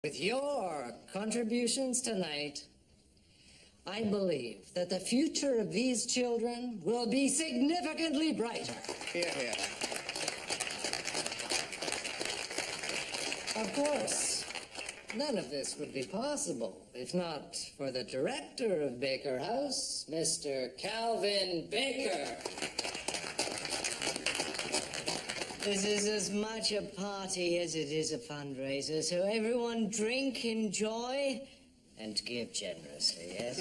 With your contributions tonight, I believe that the future of these children will be significantly brighter. Hear, hear. Of course, none of this would be possible if not for the director of Baker House, Mr. Calvin Baker. This is as much a party as it is a fundraiser, so everyone drink, enjoy, and give generously, yes?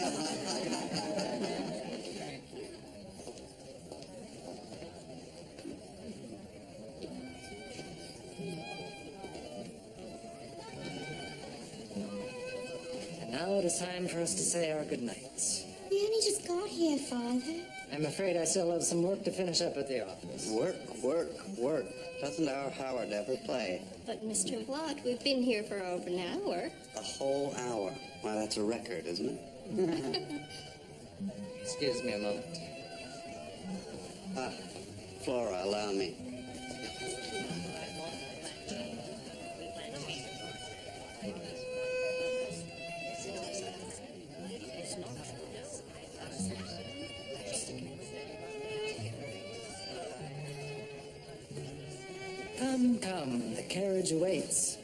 And now it is time for us to say our goodnights. We only just got here, Father. I'm afraid I still have some work to finish up at the office. Work, work, work. Doesn't our Howard ever play? But, Mr. Watt, we've been here for over an hour. A whole hour. Why, that's a record, isn't it? Excuse me a moment. Flora, allow me. Come, come, the carriage awaits.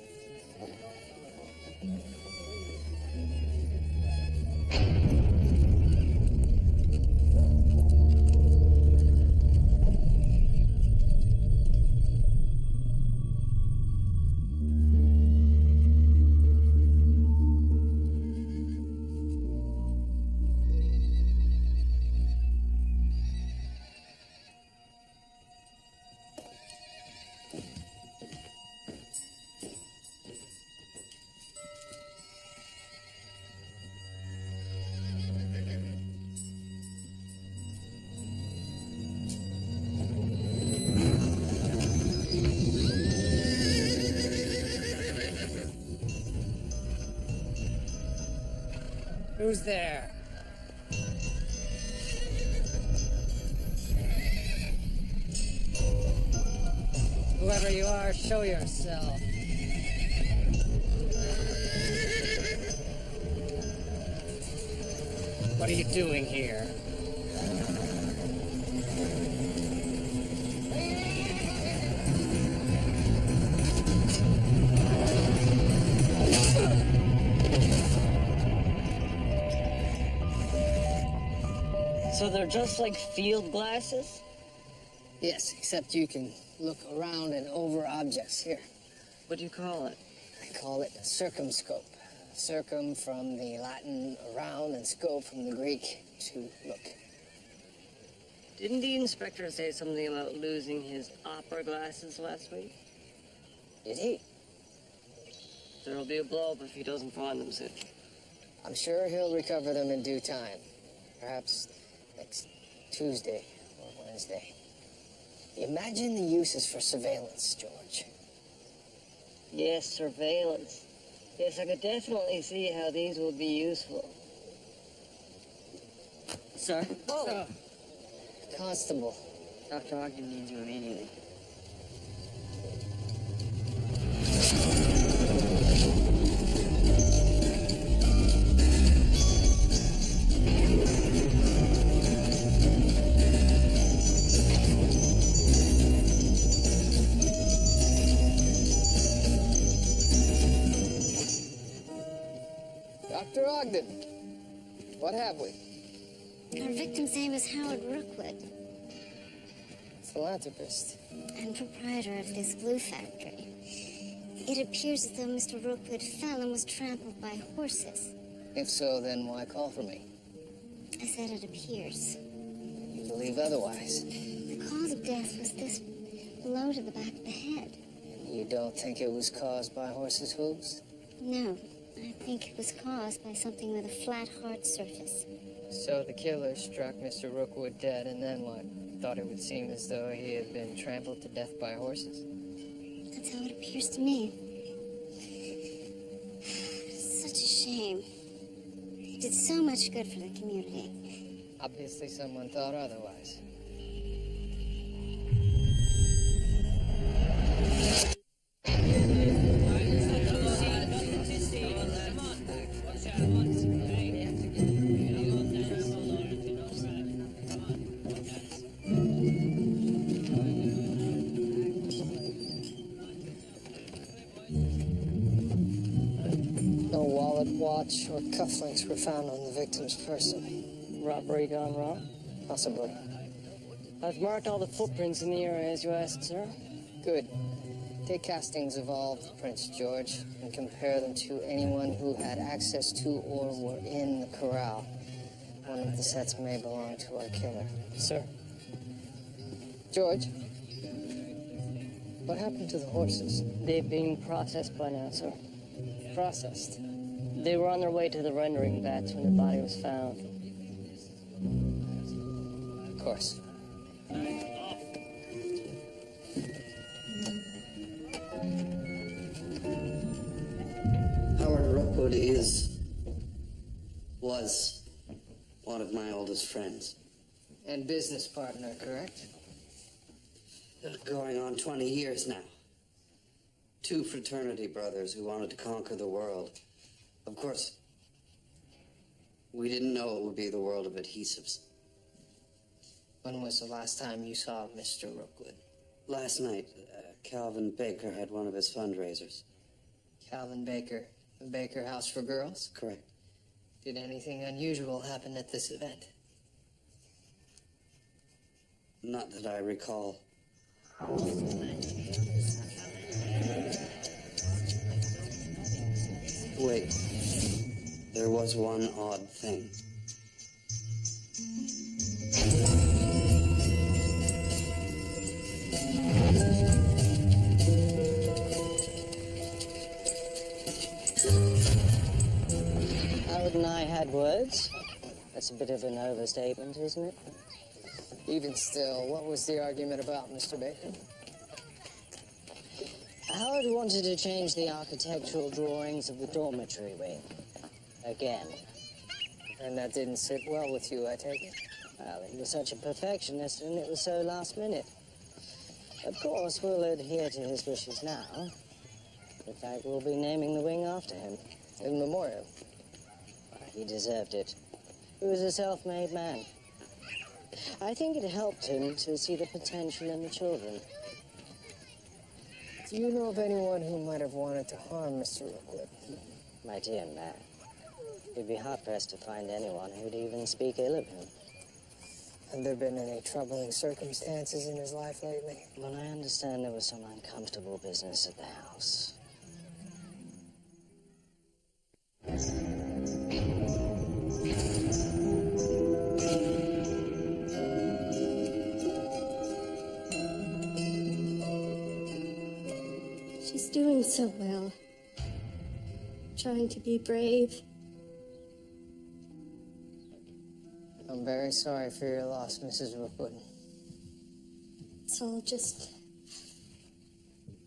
Who's there? Whoever you are, show yourself. What are you doing here? So they're just like field glasses? Yes, except you can look around and over objects. Here, What do you call it? I call it a circumscope. Circum from the Latin around and scope from the Greek to look. Didn't the inspector say something about losing his opera glasses last week? Did he? There'll be a blow-up if he doesn't find them soon. I'm sure he'll recover them in due time. Perhaps next Tuesday or Wednesday. Imagine the uses for surveillance, George. Yes, surveillance. Yes, I could definitely see how these will be useful. Sir? Oh! Constable. Dr. Ogden needs you immediately. Dr. Ogden, what have we? Our victim's name is Howard Rookwood, Philanthropist. and proprietor of this glue factory. It appears as though Mr. Rookwood fell and was trampled by horses. If so, then why call for me? I said it appears. You believe otherwise. The cause of death was this blow to the back of the head. You don't think it was caused by horses' hooves? No, I think it was caused by something with a flat, hard surface. So the killer struck Mr. Rookwood dead, and then what? Thought it would seem as though he had been trampled to death by horses? That's how it appears to me. It's such a shame. He did so much good for the community. Obviously someone thought otherwise. No wallet, watch, or cufflinks were found on the victim's person. Robbery gone wrong? Possibly. I've marked all the footprints in the area as you asked, sir. Good. Take castings of all of the prints, George, and compare them to anyone who had access to or were in the corral. One of the sets may belong to our killer. Sir. George, what happened to the horses? They've been processed by now, sir. Processed. They were on their way to the rendering vats when the body was found. Of course. Howard Rookwood was one of my oldest friends. And business partner, correct? Going on 20 years now. Two fraternity brothers who wanted to conquer the world. Of course, we didn't know it would be the world of adhesives. When was the last time you saw Mr. Rookwood? Last night, Calvin Baker had one of his fundraisers. Calvin Baker, the Baker House for Girls? Correct. Did anything unusual happen at this event? Not that I recall. Wait. There was one odd thing. Howard and I had words. That's a bit of an overstatement, isn't it? Even still, what was the argument about, Mr. Baker? Howard wanted to change the architectural drawings of the dormitory wing. Again. And that didn't sit well with you, I take it? Well, he was such a perfectionist and it was so last minute. Of course, we'll adhere to his wishes now. In fact, we'll be naming the wing after him. In memoriam. He deserved it. He was a self-made man. I think it helped him to see the potential in the children. Do you know of anyone who might have wanted to harm Mr. Rookwood? My dear man, you'd be hard-pressed to find anyone who'd even speak ill of him. Have there been any troubling circumstances in his life lately? Well, I understand there was some uncomfortable business at the house. She's doing so well. Trying to be brave. I'm very sorry for your loss, Mrs. Rookwood. It's all just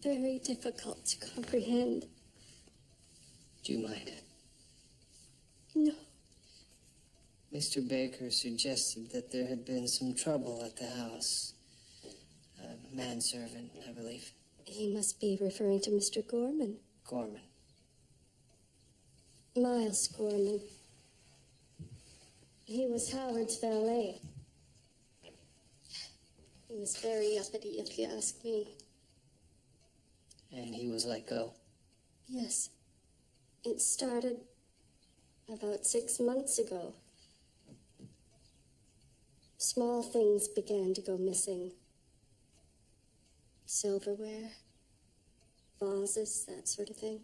very difficult to comprehend. Do you mind? No. Mr. Baker suggested that there had been some trouble at the house. A manservant, I believe. He must be referring to Mr. Gorman. Gorman. Miles Gorman. He was Howard's valet. He was very uppity, if you ask me. And he was let go? Yes. It started about 6 months ago. Small things began to go missing. Silverware, vases, that sort of thing.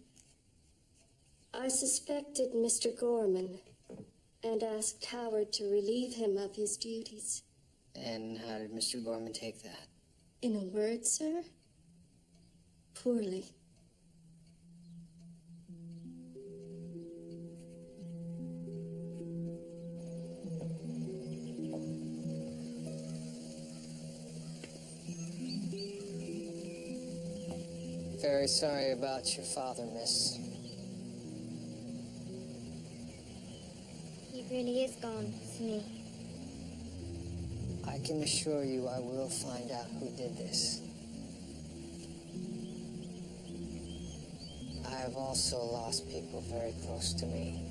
I suspected Mr. Gorman and asked Howard to relieve him of his duties. And how did Mr. Gorman take that? In a word, sir, poorly. Very sorry about your father, miss. He really is gone, isn't he? I can assure you I will find out who did this. I have also lost people very close to me.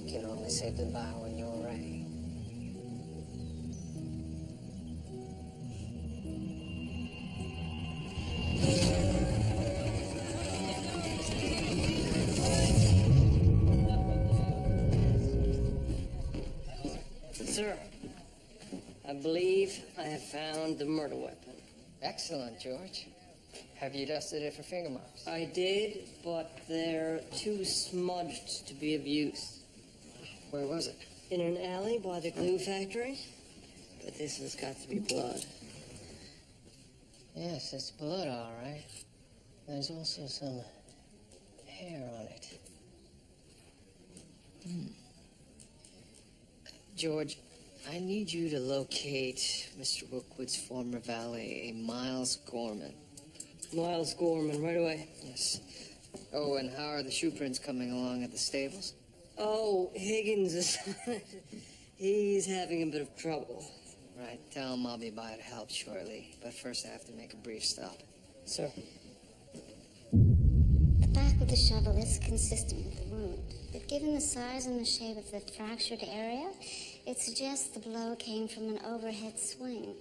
We can only say goodbye when you're ready. Sir, I believe I have found the murder weapon. Excellent, George. Have you dusted it for finger marks? I did, but they're too smudged to be of use. Where was it? In an alley by the glue factory. But this has got to be blood. Yes, it's blood, all right. There's also some hair on it. George, I need you to locate Mr. Rookwood's former valet, Miles Gorman. Miles Gorman, right away. Yes. Oh, and how are the shoe prints coming along at the stables? Oh, Higgins is... He's having a bit of trouble. Right, tell him I'll be by to help shortly. But first I have to make a brief stop. Sir. The back of the shovel is consistent with the wound, but given the size and the shape of the fractured area, it suggests the blow came from an overhead swing.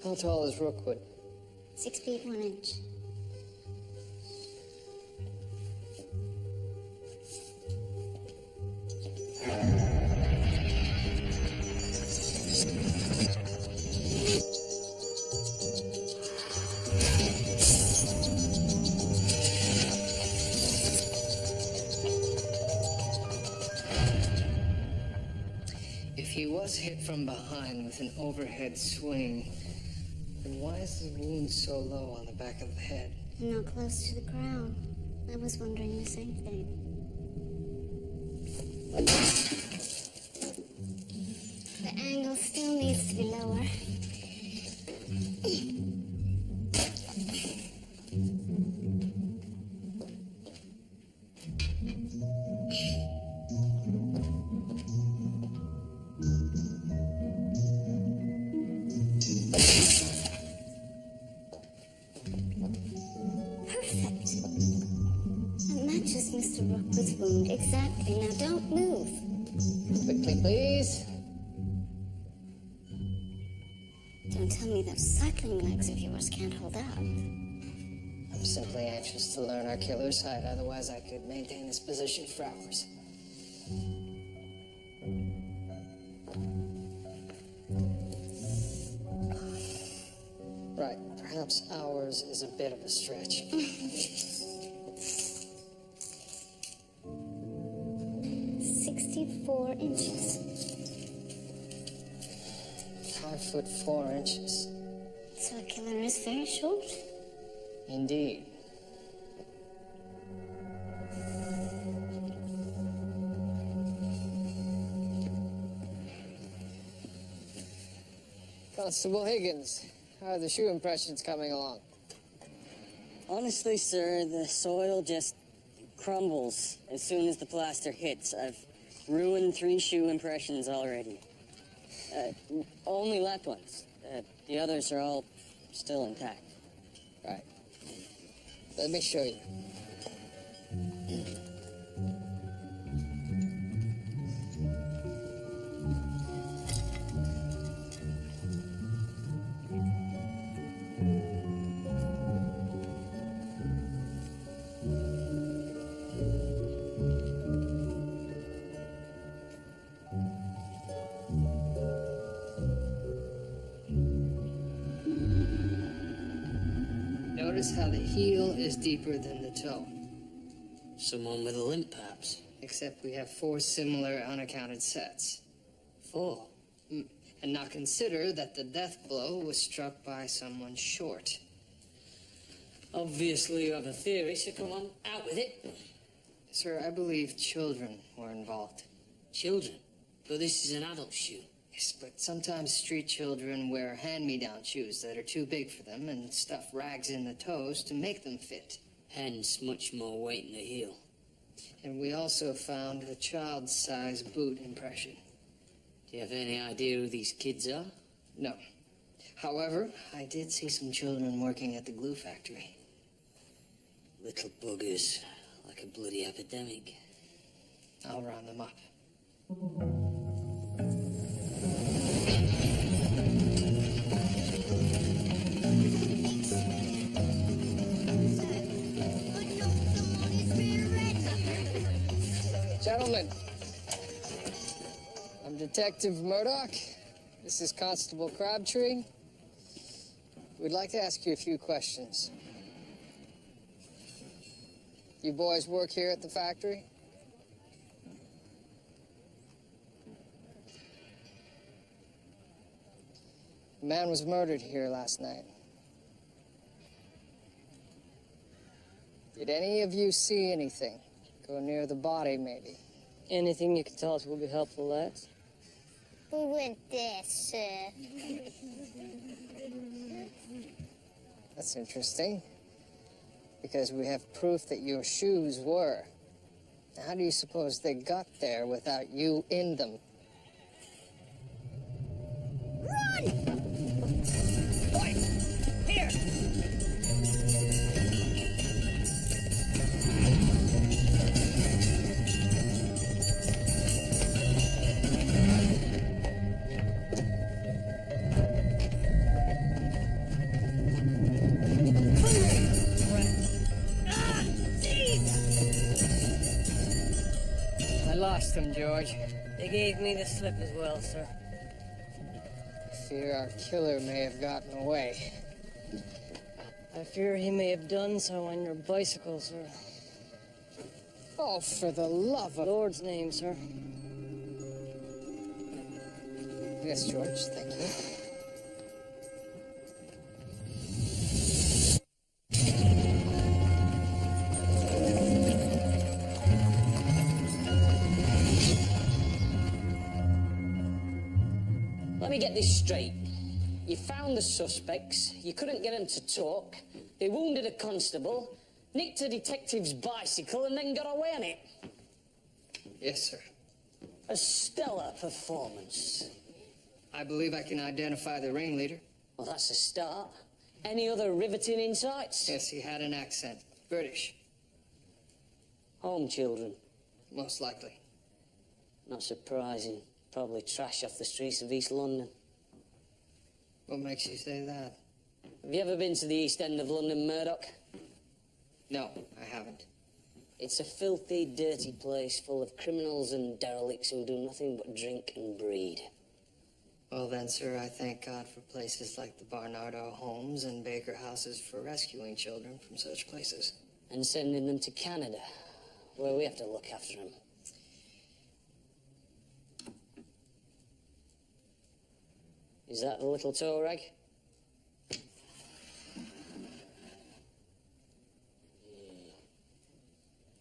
How tall is Rookwood? 6 feet 1 inch. If he was hit from behind with an overhead swing, then why is the wound so low on the back of the head? Not close to the ground. I was wondering the same thing. The angle still needs to be lower. Perfect. That matches Mr. Rookwood's wound exactly. Now don't move. Quickly, please. Don't tell me those cycling legs of yours can't hold up. I'm simply anxious to learn our killer's height, otherwise I could maintain this position for hours. Right, perhaps hours is a bit of a stretch. 64 inches. 5 foot 4 inches. So a killer is very short. Indeed. Constable Higgins, how are the shoe impressions coming along? Honestly, sir, the soil just crumbles as soon as the plaster hits. I've ruined 3 shoe impressions already. Only left ones. The others are all still intact. Right. Let me show you. Notice how the heel is deeper than the toe. Someone with a limp, perhaps. Except we have 4 similar unaccounted sets. 4. And now consider that the death blow was struck by someone short. Obviously, you have a theory, so come on, out with it. Sir, I believe children were involved. Children? But this is an adult shoe. Yes, but sometimes street children wear hand-me-down shoes that are too big for them and stuff rags in the toes to make them fit. Hence, much more weight in the heel. And we also found a child-size boot impression. Do you have any idea who these kids are? No. However, I did see some children working at the glue factory. Little buggers, like a bloody epidemic. I'll round them up. Gentlemen, I'm Detective Murdoch. This is Constable Crabtree. We'd like to ask you a few questions. You boys work here at the factory? A man was murdered here last night. Did any of you see anything? Go near the body, maybe? Anything you can tell us will be helpful, lads. Who would this, sir? That's interesting. Because we have proof that your shoes were. Now, how do you suppose they got there without you in them? Run! Here! I lost them, George. They gave me the slip as well, sir. I fear our killer may have gotten away. I fear he may have done so on your bicycle, sir. Oh, for the love of... Lord's name, sir. Yes, George, thank you. Let me get this straight. You found the suspects, you couldn't get them to talk, they wounded a constable, nicked a detective's bicycle, and then got away on it. Yes, sir. A stellar performance. I believe I can identify the ringleader. Well, that's a start. Any other riveting insights? Yes, he had an accent. British, Home children. most likely. Not surprising. Probably trash off the streets of East London. What makes you say that? Have you ever been to the East End of London, Murdoch? No, I haven't. It's a filthy, dirty place full of criminals and derelicts who do nothing but drink and breed. Well then, sir, I thank God for places like the Barnardo homes and Baker houses for rescuing children from such places. And sending them to Canada, where we have to look after them. Is that the little toe rag? You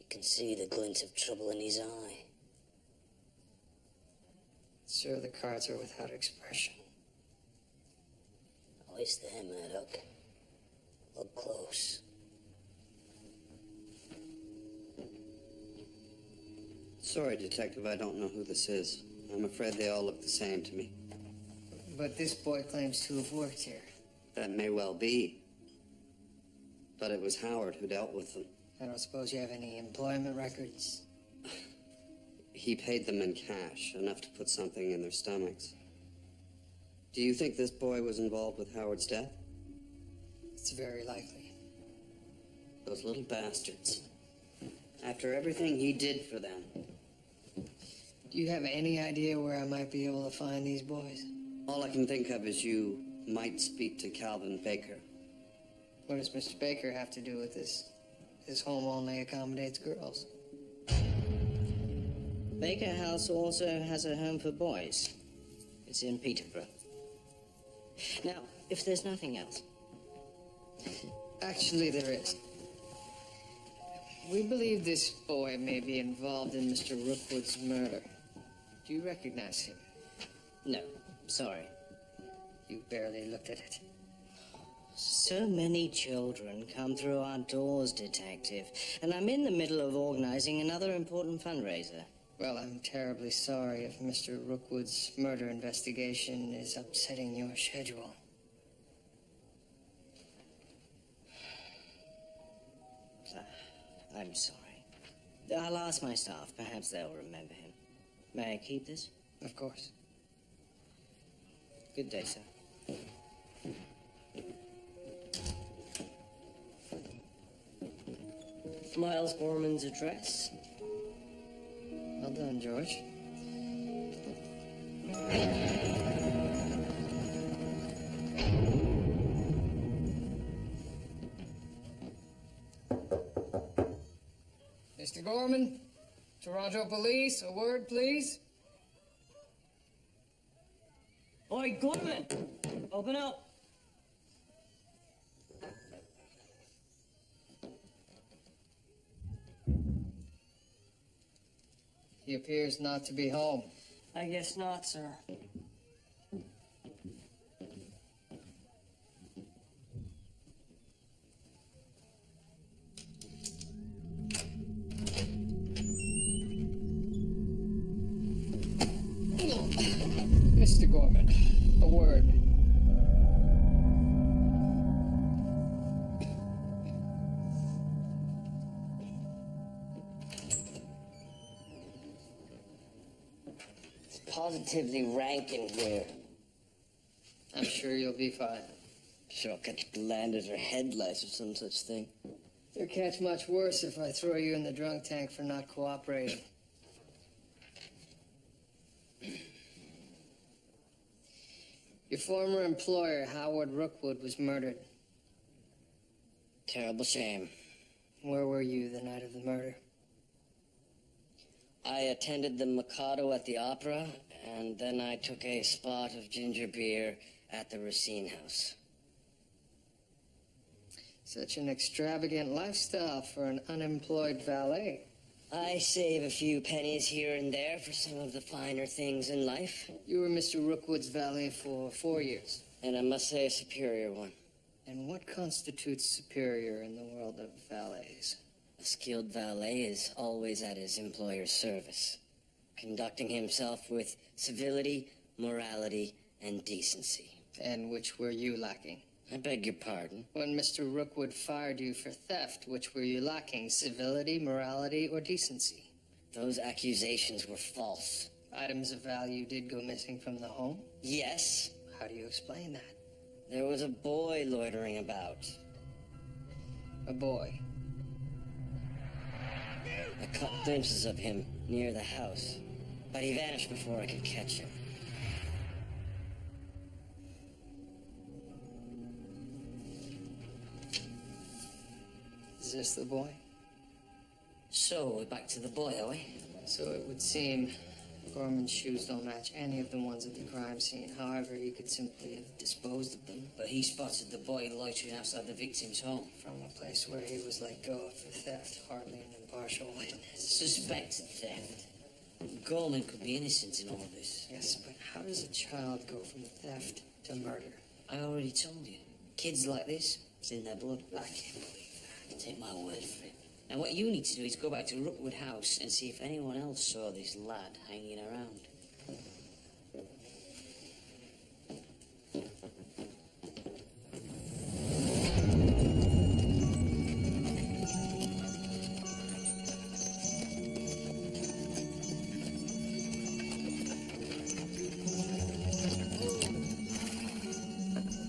can see the glint of trouble in his eye. Sir, the cards are without expression. Oh, it's there, Murdoch. Look close. Sorry, Detective, I don't know who this is. I'm afraid they all look the same to me. But this boy claims to have worked here. That may well be. But it was Howard who dealt with them. I don't suppose you have any employment records? He paid them in cash, enough to put something in their stomachs. Do you think this boy was involved with Howard's death? It's very likely. Those little bastards. After everything he did for them. Do you have any idea where I might be able to find these boys? All I can think of is you might speak to Calvin Baker. What does Mr. Baker have to do with this? His home only accommodates girls. Baker House also has a home for boys. It's in Peterborough. Now, if there's nothing else. Actually, there is. We believe this boy may be involved in Mr. Rookwood's murder. Do you recognize him? No, sorry. You barely looked at it. So many children come through our doors, Detective, and I'm in the middle of organizing another important fundraiser. Well, I'm terribly sorry if Mr. Rookwood's murder investigation is upsetting your schedule. I'm sorry. I'll ask my staff. Perhaps they'll remember him. May I keep this? Of course. Good day, sir. Miles Gorman's address. Well done, George. Mr. Gorman, Toronto Police, a word, please. Oi, Gorman! Open up! He appears not to be home. I guess not, sir. Mr. Gorman, a word. It's positively rank in here. I'm sure you'll be fine. Sure I'll catch glanders or headlights or some such thing. You'll catch much worse if I throw you in the drunk tank for not cooperating. Your former employer, Howard Rookwood, was murdered. Terrible shame. Where were you the night of the murder? I attended the Mikado at the Opera, and then I took a spot of ginger beer at the Racine House. Such an extravagant lifestyle for an unemployed valet. I save a few pennies here and there for some of the finer things in life. You were Mr. Rookwood's valet for 4 years. And I must say a superior one. And what constitutes superior in the world of valets? A skilled valet is always at his employer's service, conducting himself with civility, morality, and decency. And which were you lacking? I beg your pardon? When Mr. Rookwood fired you for theft, which were you lacking? Civility, morality, or decency? Those accusations were false. Items of value did go missing from the home? Yes. How do you explain that? There was a boy loitering about. A boy. I caught glimpses of him near the house, but he vanished before I could catch him. Is this the boy? So, we're back to the boy, are we? So it would seem Gorman's shoes don't match any of the ones at the crime scene. However, he could simply have disposed of them. But he spotted the boy loitering outside the victim's home. From a place where he was let go for theft, hardly an impartial witness. Suspected theft. Gorman could be innocent in all this. Yes, but how does a child go from theft to murder? I already told you. Kids like this, it's in their blood. I can't believe that. Take my word for it. Now what you need to do is go back to Rookwood House and see if anyone else saw this lad hanging around.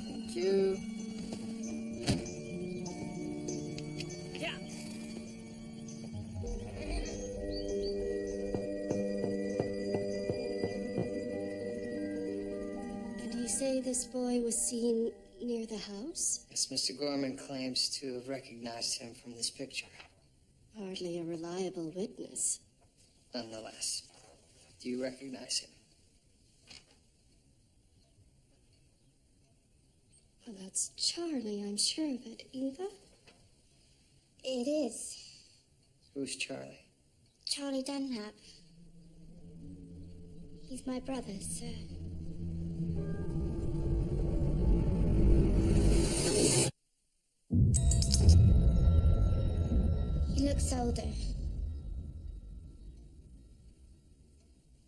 Thank you. Say this boy was seen near the house? Yes, Mr. Gorman claims to have recognized him from this picture. Hardly a reliable witness. Nonetheless, do you recognize him? Well, that's Charlie, I'm sure of it. Eva? It is. Who's Charlie? Charlie Dunlap. He's my brother, sir. He looks older.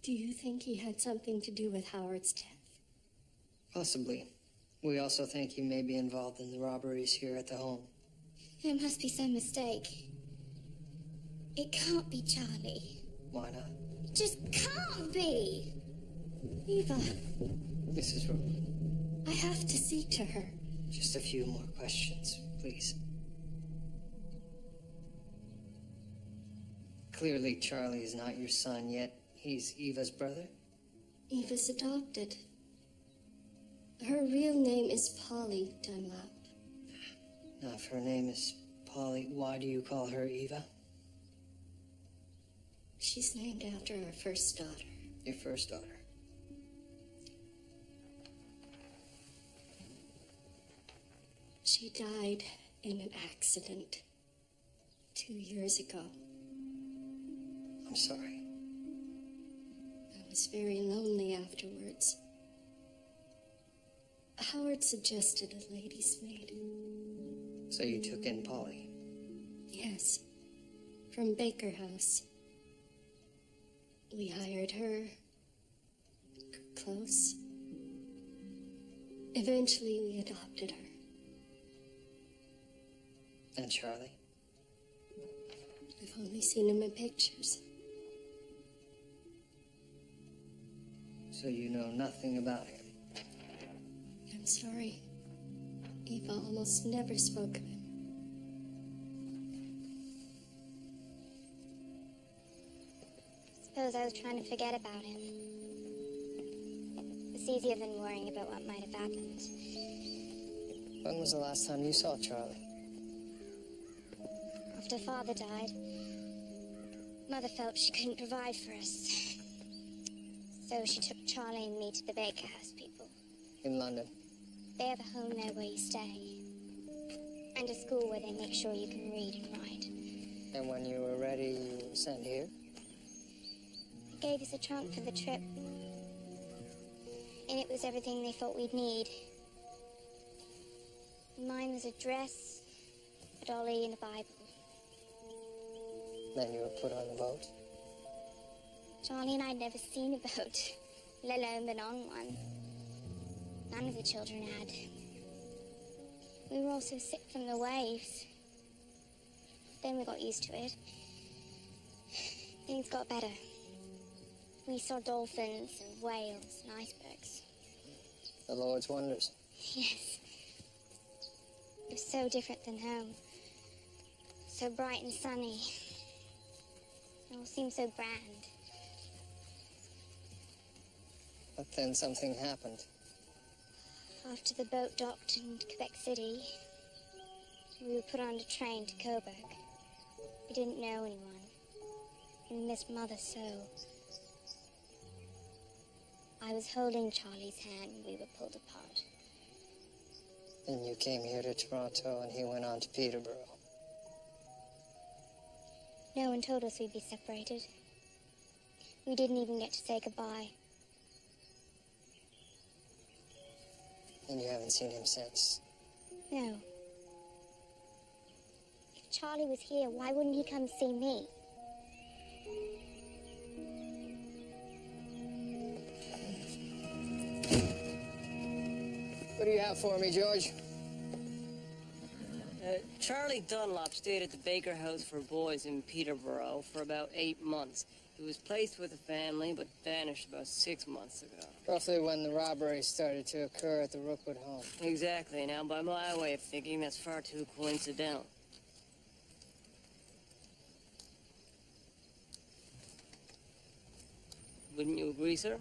Do you think he had something to do with Howard's death? Possibly. We also think he may be involved in the robberies here at the home. There must be some mistake. It can't be Charlie. Why not? It just can't be. Eva, Mrs. Rowe, I have to speak to her. just a few more questions, please. Clearly, Charlie is not your son, yet he's Eva's brother? Eva's adopted. Her real name is Polly Dunlap. Now, if her name is Polly, why do you call her Eva? She's named after our first daughter. Your first daughter. She died in an accident 2 years ago. I'm sorry. I was very lonely afterwards. Howard suggested a lady's maid. So you took in Polly? Yes, from Baker House. We hired her, got close. Eventually, we adopted her. And Charlie? I've only seen him in pictures. So you know nothing about him? I'm sorry. Eva almost never spoke of him. Suppose I was trying to forget about him. It's easier than worrying about what might have happened. When was the last time you saw Charlie? After Father died, Mother felt she couldn't provide for us. So she took Charlie and me to the Baker House people. In London? They have a home there where you stay. And a school where they make sure you can read and write. And when you were ready, you were sent here? They gave us a trunk for the trip. And it was everything they thought we'd need. Mine was a dress, a dolly, and a Bible. Then you were put on the boat? Charlie and I had never seen a boat, let alone been on one. None of the children had. We were all so sick from the waves. Then we got used to it. Things got better. We saw dolphins and whales and icebergs. The Lord's wonders. Yes. It was so different than home. So bright and sunny. It all seemed so grand. But then something happened. After the boat docked in Quebec City, we were put on a train to Coburg. We didn't know anyone. We missed Mother so. I was holding Charlie's hand when we were pulled apart. Then you came here to Toronto and he went on to Peterborough. No one told us we'd be separated. We didn't even get to say goodbye. And you haven't seen him since? No. If Charlie was here, why wouldn't he come see me? What do you have for me, George? Charlie Dunlop stayed at the Baker House for Boys in Peterborough for about 8 months. He was placed with a family, but vanished about 6 months ago. Roughly when the robbery started to occur at the Rookwood home. Exactly. Now, by my way of thinking, that's far too coincidental. Wouldn't you agree, sir?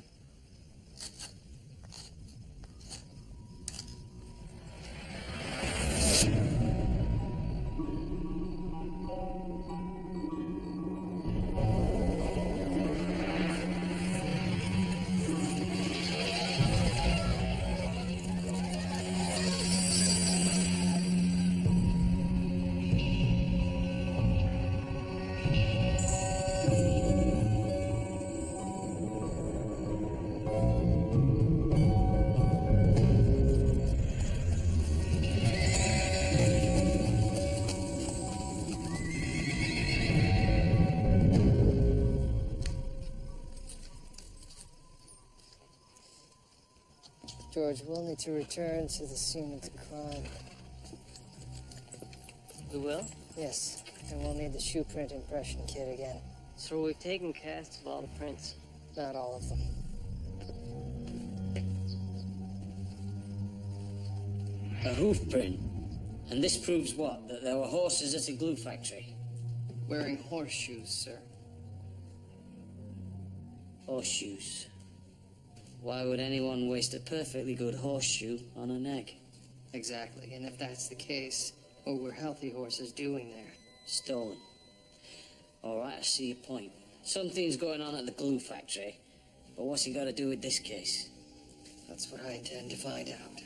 George, we'll need to return to the scene of the crime. We will? Yes, and we'll need the shoe print impression kit again. So we've taken casts of all the prints. Not all of them. A hoof print. And this proves what? That there were horses at a glue factory? Wearing horseshoes, sir. Horseshoes. Why would anyone waste a perfectly good horseshoe on an egg? Exactly, and if that's the case, what were healthy horses doing there? Stolen. All right, I see your point. Something's going on at the glue factory, but what's it got to do with this case? That's what I intend to find out.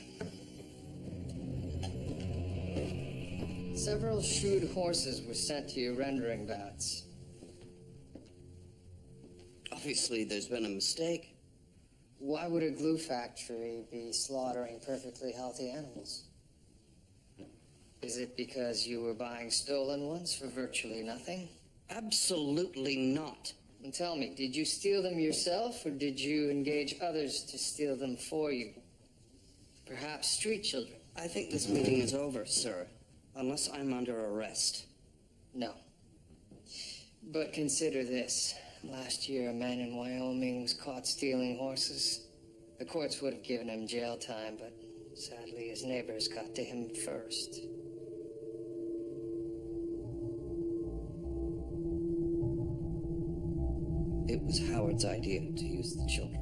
Several shoed horses were sent to your rendering vats. Obviously, there's been a mistake. Why would a glue factory be slaughtering perfectly healthy animals? Is it because you were buying stolen ones for virtually nothing? Absolutely not. And tell me, did you steal them yourself, or did you engage others to steal them for you? Perhaps street children? I think this meeting is over, sir. Unless I'm under arrest. No. But consider this. Last year, a man in Wyoming was caught stealing horses. The courts would have given him jail time, but sadly his neighbors got to him first. It was Howard's idea to use the children.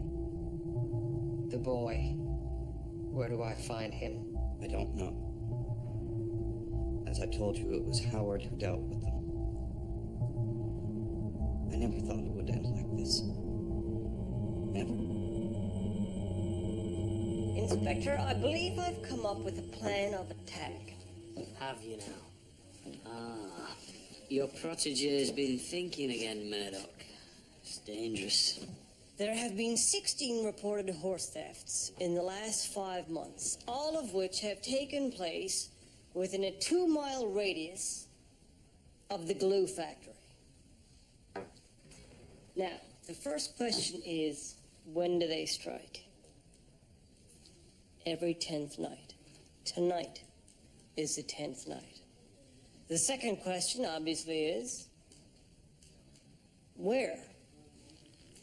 The boy. Where do I find him? I don't know. As I told you, it was Howard who dealt with them. I never thought it would end like this. Never. Inspector, I believe I've come up with a plan of attack. Have you now? Ah, your protege has been thinking again, Murdoch. It's dangerous. There have been 16 reported horse thefts in the last 5 months, all of which have taken place within a 2-mile radius of the glue factory. Now, the first question is, when do they strike? Every 10th night. Tonight is the 10th night. The second question, obviously, is, where?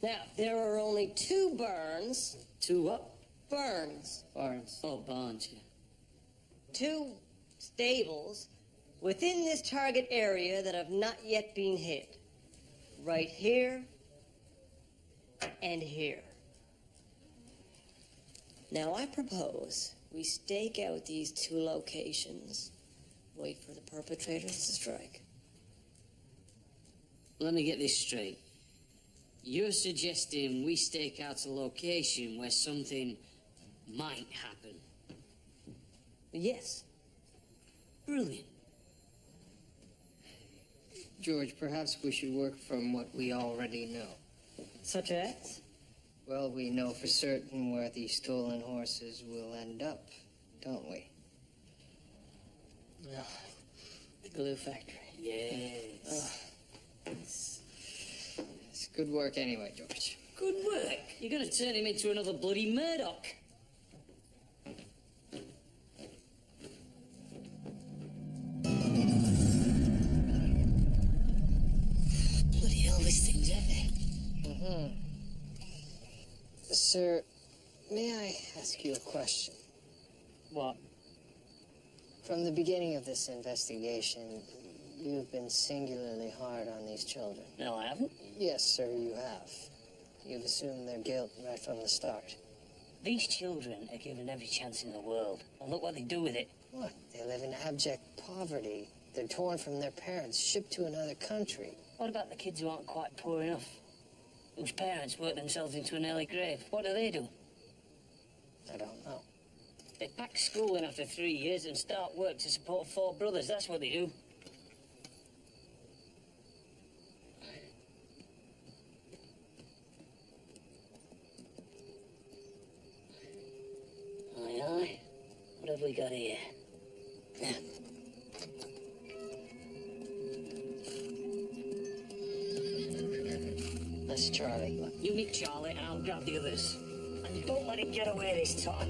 Now, there are only 2 barns. 2 what? Barns. Barnes. Oh, barns, yeah. 2 stables within this target area that have not yet been hit. Right here and here. Now I propose we stake out these 2 locations, wait for the perpetrators to strike. Let me get this straight. You're suggesting we stake out a location where something might happen. Yes. Brilliant. George, perhaps we should work from what we already know. Such as? Well, we know for certain where these stolen horses will end up, don't we? No. The glue factory. Yes. It's good work anyway, George. Good work. You're going to turn him into another bloody Murdoch. Bloody hell, this thing's heavy. Sir, may I ask you a question? What? From the beginning of this investigation, you've been singularly hard on these children. No, I haven't. Yes, sir, you have. You've assumed their guilt right from the start. These children are given every chance in the world. And look what they do with it. What? They live in abject poverty. They're torn from their parents, shipped to another country. What about the kids who aren't quite poor enough? Whose parents work themselves into an early grave? What do they do? I don't know. They pack school in after 3 years and start work to support 4 brothers. That's what they do. Aye, aye. What have we got here? Yeah. That's Charlie. You meet Charlie and I'll grab the others. And don't let him get away this time.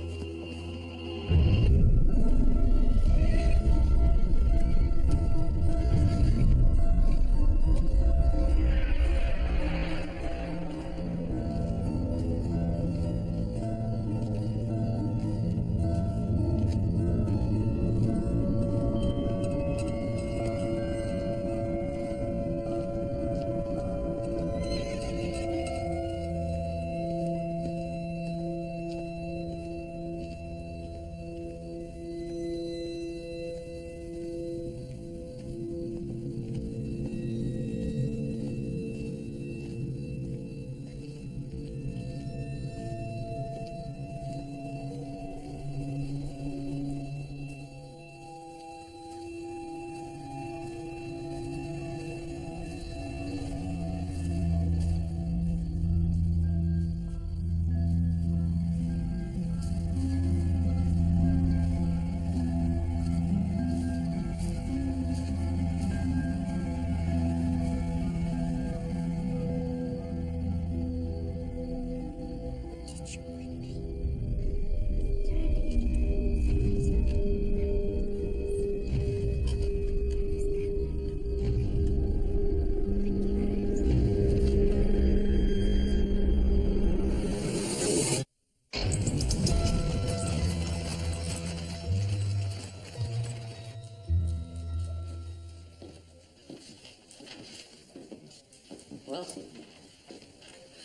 well?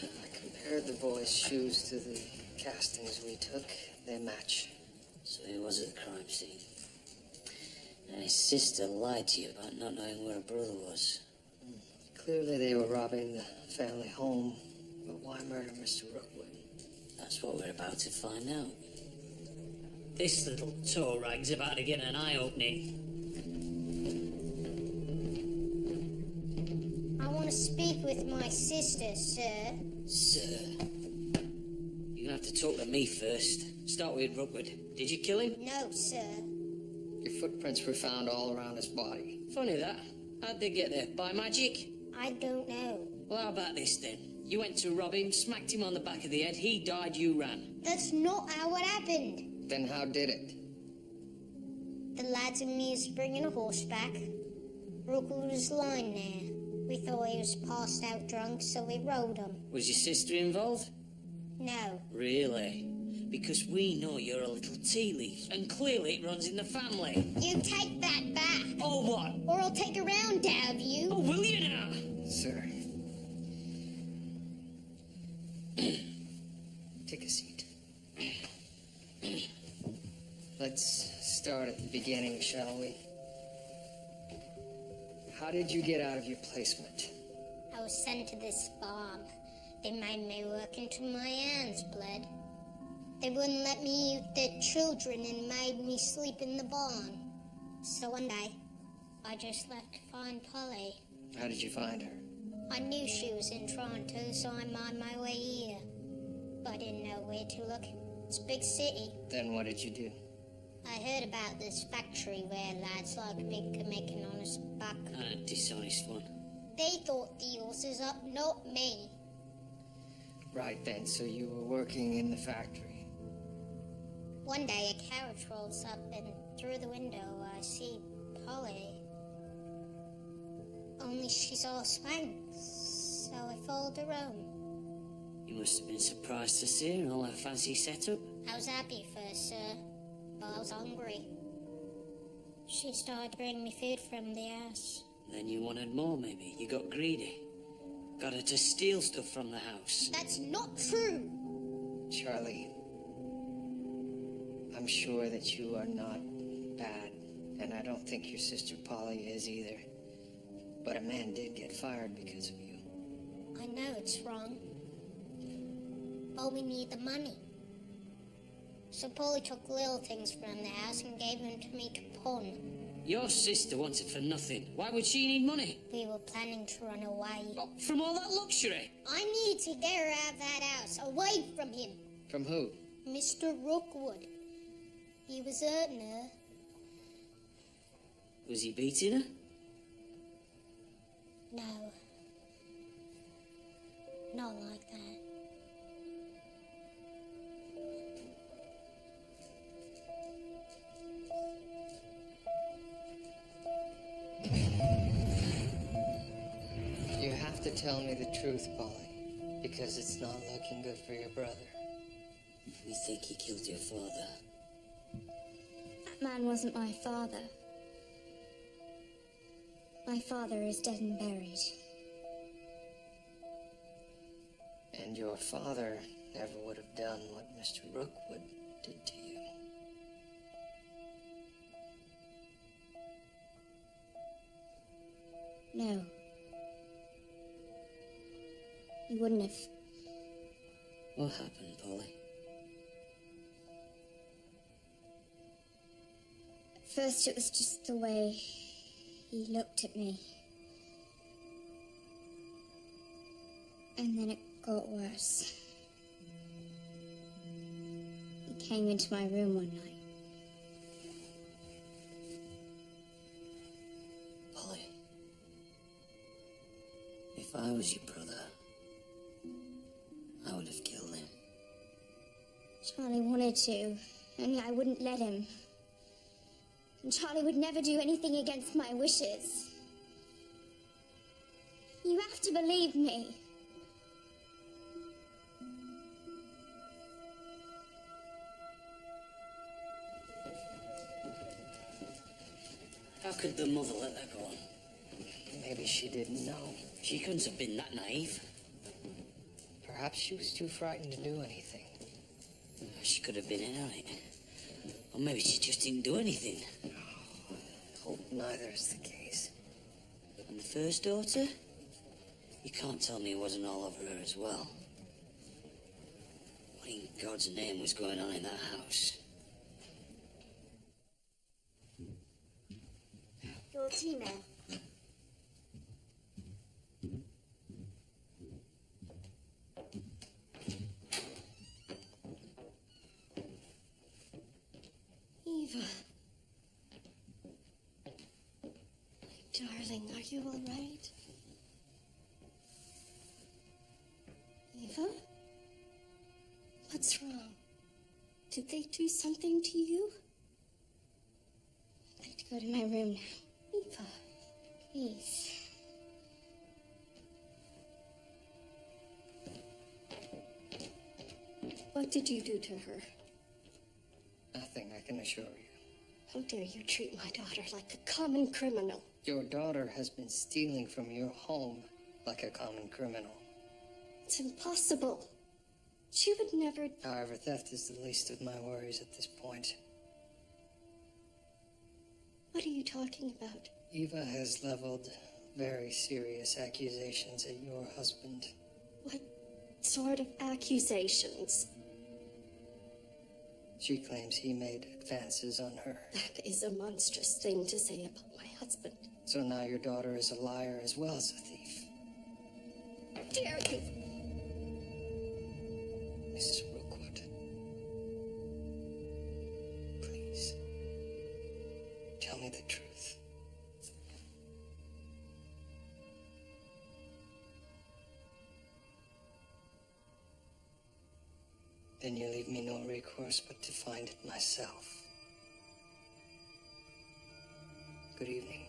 I compared the boy's shoes to the castings we took. They match. So he was at the crime scene. And his sister lied to you about not knowing where her brother was. Clearly they were robbing the family home. But why murder Mr. Rookwood? That's what we're about to find out. This little toe rag's about to get an eye-opening. I want to speak with my sister, sir. Sir? You're gonna have to talk to me first. Start with Rookwood. Did you kill him? No, sir. Your footprints were found all around his body. Funny that. How'd they get there? By magic? I don't know. Well, how about this then? You went to rob him, smacked him on the back of the head, he died, you ran. That's not how it happened. Then how did it? The lads and me was bringing a horseback. Rookwood was lying there. We thought he was passed out drunk, so we rode him. Was your sister involved? No. Really? Because we know you're a little tea leaf, and clearly it runs in the family. You take that back. Oh, what? Or I'll take a round out of you. Oh, will you now? Sir. Take a seat. Let's start at the beginning, shall we? How did you get out of your placement? I was sent to this farm. They made me work until my hands bled. They wouldn't let me eat their children and made me sleep in the barn. So one day, I just left to find Polly. How did you find her? I knew she was in Toronto, so I'm on my way here. But I didn't know where to look. It's a big city. Then what did you do? I heard about this factory where lads like me could make an honest buck. And a dishonest one. They thought the horses up, not me. Right then, so you were working in the factory. One day a carriage rolls up and through the window I see Polly. Only she's all swanks, so I followed her home. You must have been surprised to see her in all her fancy setup. I was happy first, sir, but I was hungry. She started bringing me food from the house. Then you wanted more, maybe. You got greedy. Got her to steal stuff from the house. That's not true! Charlie, I'm sure that you are not bad, and I don't think your sister Polly is either. But a man did get fired because of you. I know it's wrong. But we need the money. So Polly took little things from the house and gave them to me to pawn. Your sister wants it for nothing. Why would she need money? We were planning to run away. Oh, from all that luxury? I needed to get her out of that house, away from him. From who? Mr. Rookwood. He was hurting her. Was he beating her? No. Not like that. You have to tell me the truth, Polly, because it's not looking good for your brother. We think he killed your father. That man wasn't my father. My father is dead and buried. And your father never would have done what Mr. Rookwood did to you. No. He wouldn't have. What happened, Polly? At first it was just the way he looked at me. And then it got worse. He came into my room one night. Polly, if I was your brother, I would have killed him. Charlie wanted to, only I wouldn't let him. And Charlie would never do anything against my wishes. You have to believe me. How could the mother let that go on? Maybe she didn't know. She couldn't have been that naive. Perhaps she was too frightened to do anything. She could have been in on it. Or maybe she just didn't do anything. Hope neither is the case. And the first daughter? You can't tell me it wasn't all over her as well. What in God's name was going on in that house? Your tea, Mel. Eva. Darling, are you all right? Eva? What's wrong? Did they do something to you? I'd like to go to my room now. Eva. Please. What did you do to her? Nothing, I can assure you. How dare you treat my daughter like a common criminal? Your daughter has been stealing from your home like a common criminal. It's impossible. She would never... However, theft is the least of my worries at this point. What are you talking about? Eva has leveled very serious accusations at your husband. What sort of accusations? She claims he made advances on her. That is a monstrous thing to say about my husband. So now your daughter is a liar as well as a thief. How dare you? Mrs. Rookwood, please, tell me the truth. Then you leave me no recourse but to find it myself. Good evening.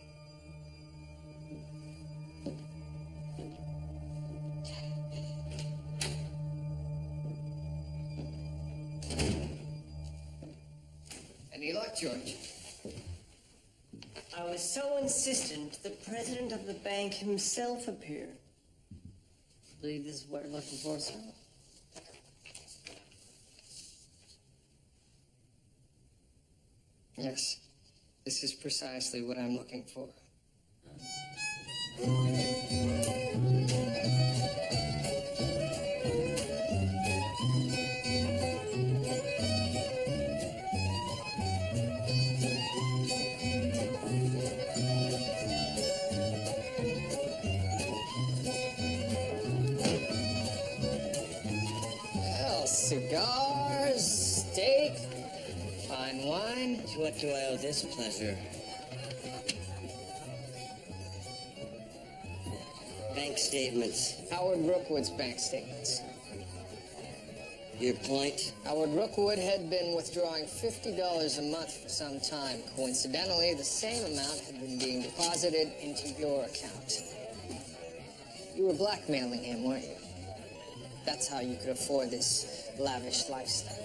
Any luck, George? I was so insistent, the president of the bank himself appeared. Believe this is what you're looking for, sir? Yes, this is precisely what I'm looking for. Well, cigars, steak, fine wine. To what do I owe this pleasure? Bank statements. Howard Rookwood's bank statements. Your point? Howard Rookwood had been withdrawing $50 a month for some time. Coincidentally, the same amount had been being deposited into your account. You were blackmailing him, weren't you? That's how you could afford this lavish lifestyle.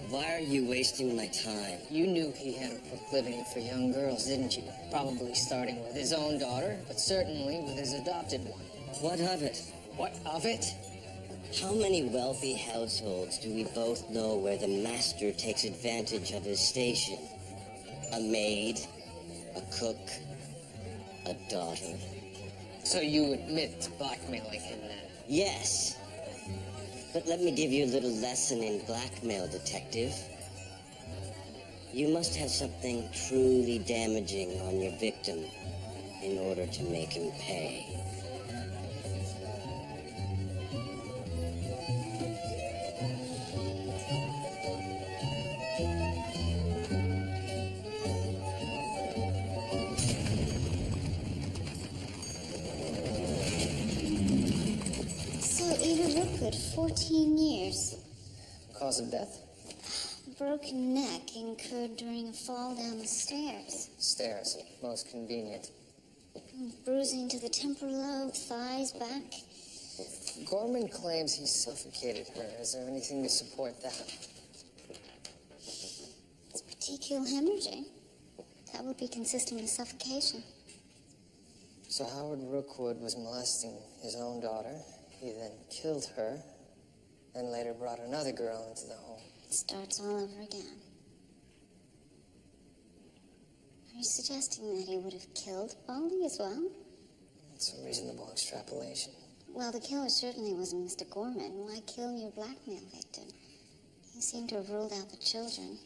Why are you wasting my time? You knew he had a proclivity for young girls, didn't you? Probably starting with his own daughter, but certainly with his adopted one. What of it? What of it? How many wealthy households do we both know where the master takes advantage of his station? A maid, a cook, a daughter. So you admit to blackmailing him then? Yes. But let me give you a little lesson in blackmail, detective. You must have something truly damaging on your victim in order to make him pay. So, Eva Rookwood, 14 years. Cause of death? Broken neck incurred during a fall down the stairs. Stairs. Most convenient. Bruising to the temporal lobe, thighs, back. Gorman claims he suffocated her. Is there anything to support that? It's petechial hemorrhaging. That would be consistent with suffocation. So Howard Rookwood was molesting his own daughter. He then killed her, and later brought another girl into the home. It starts all over again. Are you suggesting that he would have killed Polly as well? It's a reasonable extrapolation. Well, the killer certainly wasn't Mr. Gorman. Why kill your blackmail victim? You seem to have ruled out the children.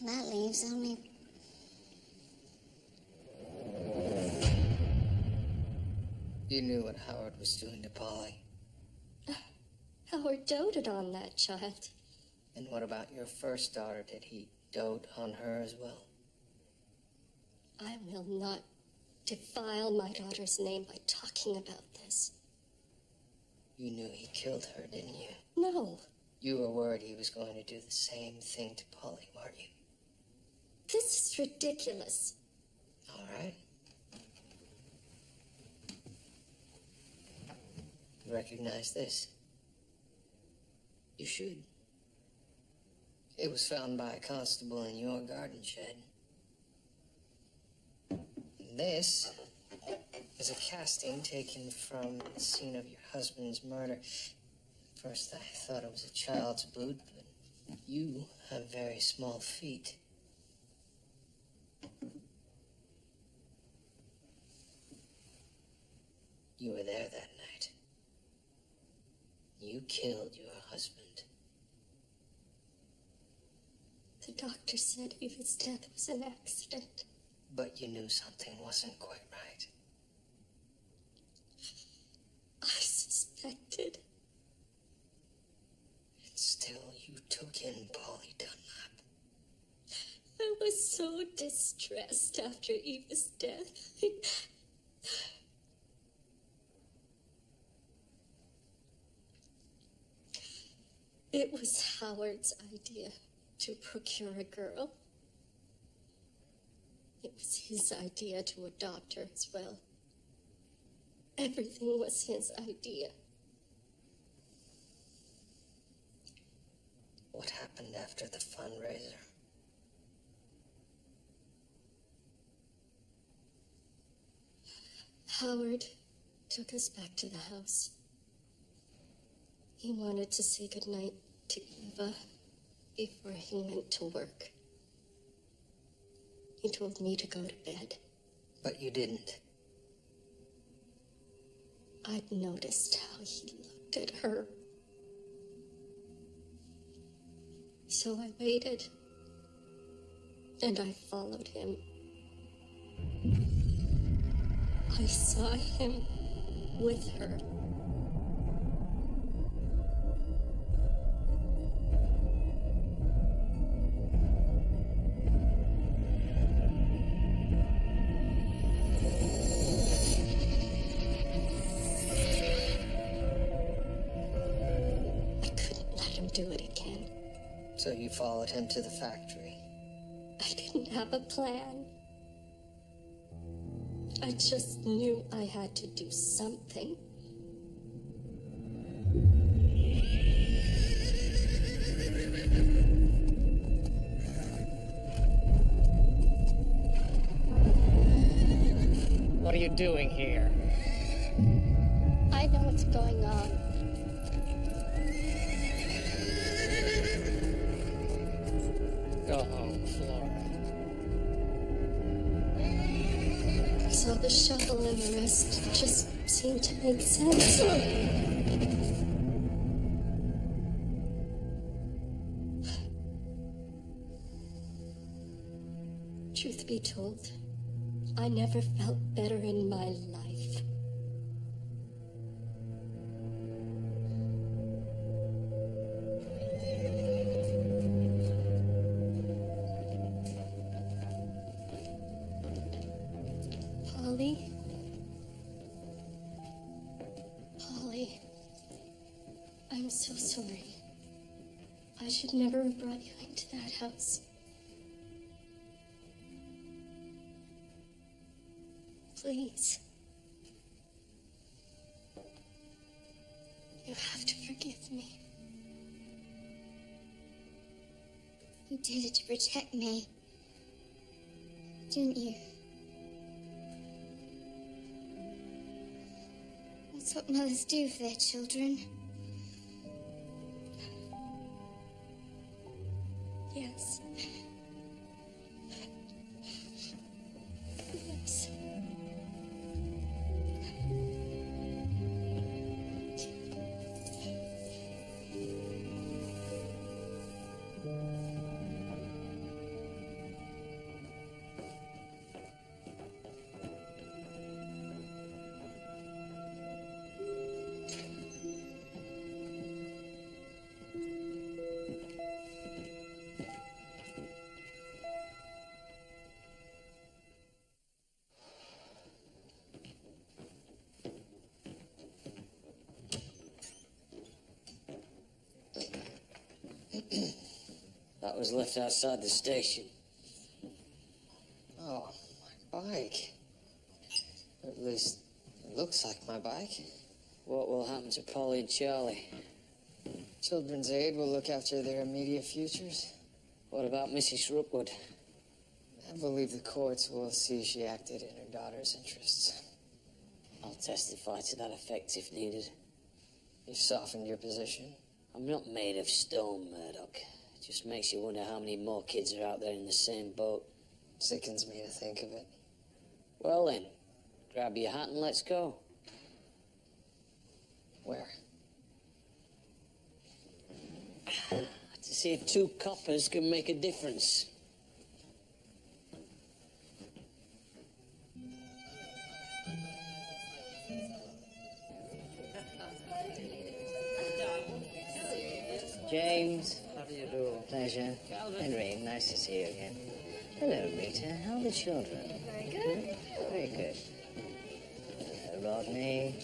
That leaves only... You knew what Howard was doing to Polly. Howard doted on that child. And what about your first daughter? Did he dote on her as well? I will not defile my daughter's name by talking about this. You knew he killed her, didn't you? No. You were worried he was going to do the same thing to Polly, weren't you? This is ridiculous. All right. You recognize this? You should. It was found by a constable in your garden shed. This is a casting taken from the scene of your husband's murder. First, I thought it was a child's boot, but you have very small feet. You were there that night. You killed your husband. The doctor said Eva's death was an accident. But you knew something wasn't quite right. I suspected. And still, you took in Polly Dunlap. I was so distressed after Eva's death. It was Howard's idea to procure a girl. It was his idea to adopt her as well. Everything was his idea. What happened after the fundraiser? Howard took us back to the house. He wanted to say goodnight to Eva before he went to work. He told me to go to bed. But you didn't. I'd noticed how he looked at her. So I waited. And I followed him. I saw him with her. Do it again. So you followed him to the factory? I didn't have a plan. I just knew I had to do something. What are you doing here? I know what's going on. Go home, Flora. I saw the shovel and the rest just seemed to make sense. Truth be told, I never felt better in my life. Polly, I'm so sorry. I should never have brought you into that house. Please. You have to forgive me. You did it to protect me. Didn't you? That's what mothers do for their children. Yes. Yes. That was left outside the station. Oh, my bike. Or at least, it looks like my bike. What will happen to Polly and Charlie? Children's Aid will look after their immediate futures. What about Mrs. Rookwood? I believe the courts will see she acted in her daughter's interests. I'll testify to that effect if needed. You've softened your position. I'm not made of stone, Murdoch. It just makes you wonder how many more kids are out there in the same boat. Sickens me to think of it. Well then, grab your hat and let's go. Where? To see if 2 coppers can make a difference. James. How do you do? Pleasure. Henry, nice to see you again. Hello, Rita. How are the children? Very good. Very good. Hello, Rodney.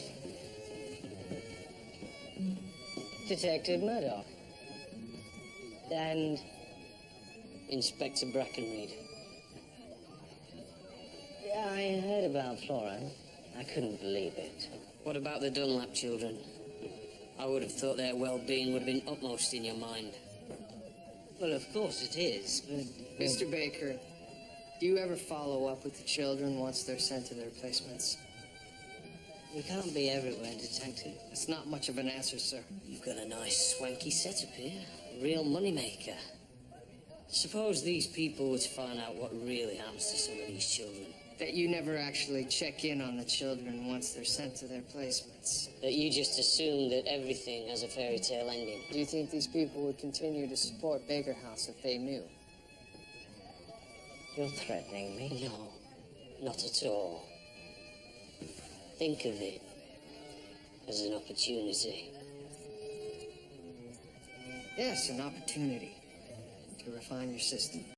Detective Murdoch. And Inspector Brackenreed. I heard about Flora. I couldn't believe it. What about the Dunlap children? I would have thought their well-being would have been upmost in your mind. Well, of course it is, but... Mr. Baker, do you ever follow up with the children once they're sent to their placements? We can't be everywhere, Detective. It's not much of an answer, sir. You've got a nice swanky setup here. A real moneymaker. Suppose these people were to find out what really happens to some of these children. That you never actually check in on the children once they're sent to their placements. That you just assume that everything has a fairy tale ending. Do you think these people would continue to support Baker House if they knew? You're threatening me? No, not at all. Think of it as an opportunity. Yes, an opportunity to refine your system.